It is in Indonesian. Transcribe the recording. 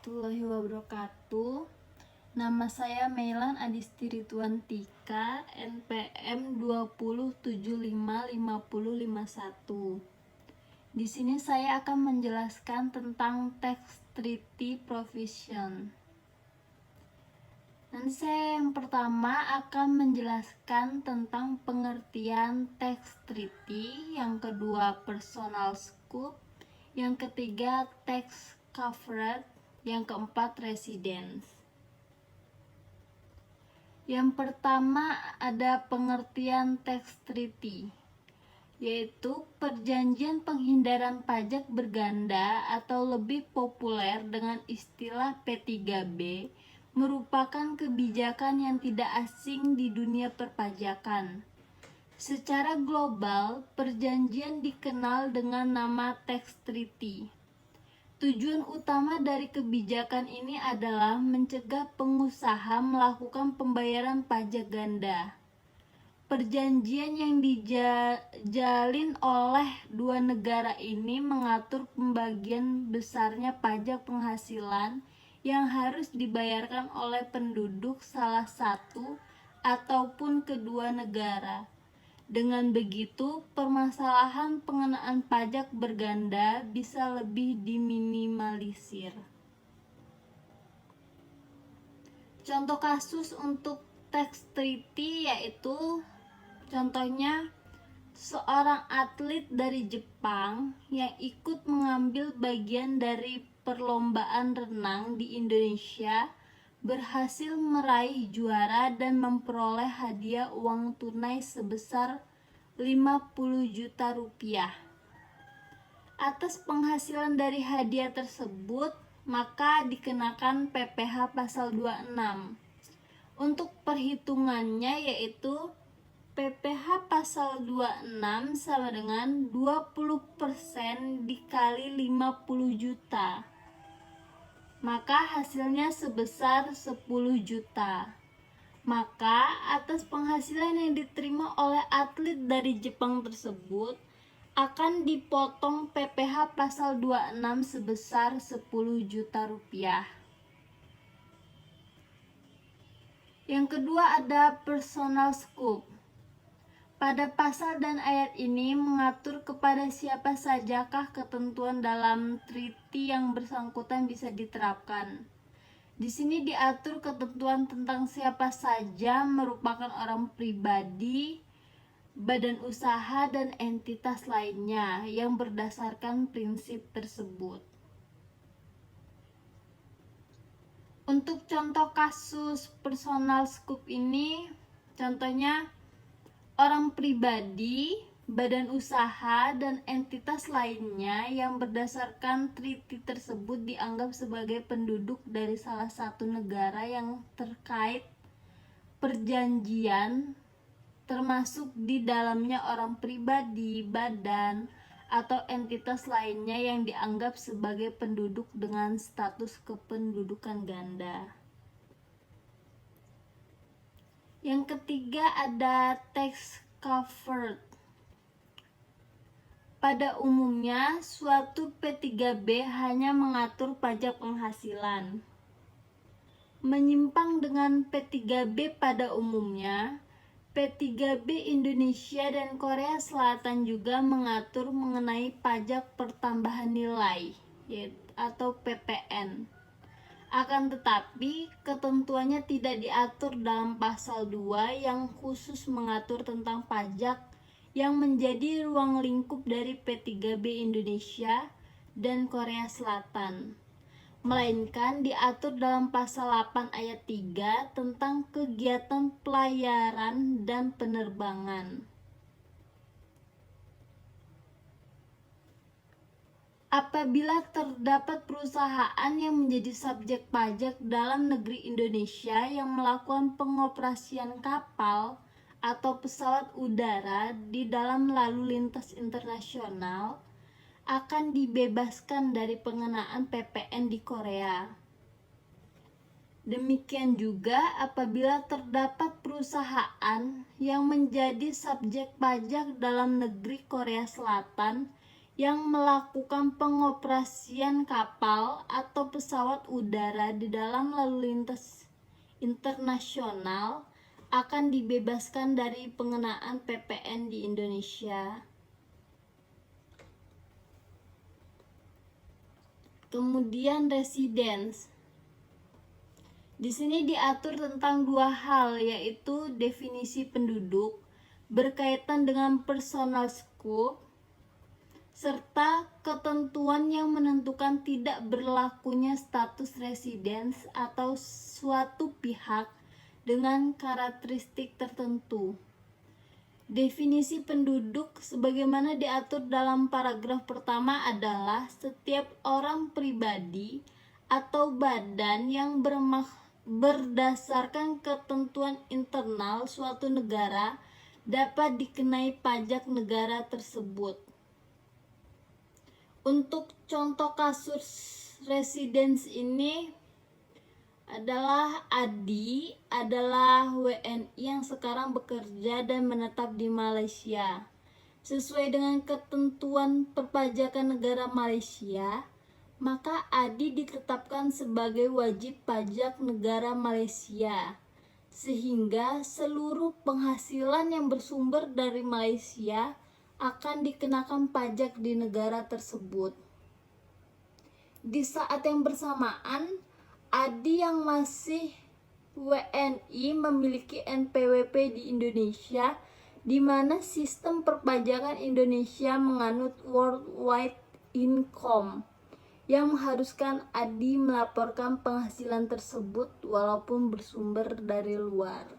warahmatullahi wabarakatuh. Nama saya Mailan Adisti Rituantika, NPM 20755051. Di sini saya akan menjelaskan tentang tax treaty provision. Nanti saya yang pertama akan menjelaskan tentang pengertian tax treaty, yang kedua personal scope, yang ketiga tax coverage, yang keempat residence. Yang pertama ada pengertian tax treaty, yaitu perjanjian penghindaran pajak berganda atau lebih populer dengan istilah P3B, merupakan kebijakan yang tidak asing di dunia perpajakan. Secara global, perjanjian dikenal dengan nama tax treaty. Tujuan utama dari kebijakan ini adalah mencegah pengusaha melakukan pembayaran pajak ganda. Perjanjian yang dijalin oleh dua negara ini mengatur pembagian besarnya pajak penghasilan yang harus dibayarkan oleh penduduk salah satu ataupun kedua negara. Dengan begitu, permasalahan pengenaan pajak berganda bisa lebih diminimalisir. Contoh kasus untuk tax treaty yaitu contohnya seorang atlet dari Jepang yang ikut mengambil bagian dari perlombaan renang di Indonesia berhasil meraih juara dan memperoleh hadiah uang tunai sebesar 50 juta rupiah. Atas penghasilan dari hadiah tersebut, maka dikenakan PPh pasal 26. Untuk perhitungannya yaitu PPh pasal 26 sama dengan 20% dikali 50 juta. Maka hasilnya sebesar 10 juta. Maka atas penghasilan yang diterima oleh atlet dari Jepang tersebut akan dipotong PPh pasal 26 sebesar 10 juta rupiah. Yang kedua ada personal scope. Pada pasal dan ayat ini mengatur kepada siapa sajakah ketentuan dalam treaty yang bersangkutan bisa diterapkan. Di sini diatur ketentuan tentang siapa saja merupakan orang pribadi, badan usaha, dan entitas lainnya yang berdasarkan prinsip tersebut. Untuk contoh kasus personal scope ini, contohnya orang pribadi, badan usaha, dan entitas lainnya yang berdasarkan treaty tersebut dianggap sebagai penduduk dari salah satu negara yang terkait perjanjian, termasuk di dalamnya orang pribadi, badan, atau entitas lainnya yang dianggap sebagai penduduk dengan status kependudukan ganda. Yang ketiga ada tax covered. Pada umumnya, suatu P3B hanya mengatur pajak penghasilan. Menyimpang dengan P3B pada umumnya, P3B Indonesia dan Korea Selatan juga mengatur mengenai pajak pertambahan nilai atau PPN. Akan tetapi, ketentuannya tidak diatur dalam pasal 2 yang khusus mengatur tentang pajak yang menjadi ruang lingkup dari P3B Indonesia dan Korea Selatan, melainkan diatur dalam pasal 8 ayat 3 tentang kegiatan pelayaran dan penerbangan. Apabila terdapat perusahaan yang menjadi subjek pajak dalam negeri Indonesia yang melakukan pengoperasian kapal atau pesawat udara di dalam lalu lintas internasional, akan dibebaskan dari pengenaan PPN di Korea. Demikian juga apabila terdapat perusahaan yang menjadi subjek pajak dalam negeri Korea Selatan yang melakukan pengoperasian kapal atau pesawat udara di dalam lalu lintas internasional akan dibebaskan dari pengenaan PPN di Indonesia. Kemudian residence. Di sini diatur tentang dua hal, yaitu definisi penduduk berkaitan dengan personal scope serta ketentuan yang menentukan tidak berlakunya status residence atau suatu pihak dengan karakteristik tertentu. Definisi penduduk sebagaimana diatur dalam paragraf pertama adalah setiap orang pribadi atau badan yang berdasarkan ketentuan internal suatu negara dapat dikenai pajak negara tersebut. Untuk contoh kasus residence ini adalah Adi adalah WNI yang sekarang bekerja dan menetap di Malaysia. Sesuai dengan ketentuan perpajakan negara Malaysia, maka Adi ditetapkan sebagai wajib pajak negara Malaysia, sehingga seluruh penghasilan yang bersumber dari Malaysia akan dikenakan pajak di negara tersebut. Di saat yang bersamaan, Adi yang masih WNI memiliki NPWP di Indonesia, di mana sistem perpajakan Indonesia menganut worldwide income yang mengharuskan Adi melaporkan penghasilan tersebut walaupun bersumber dari luar.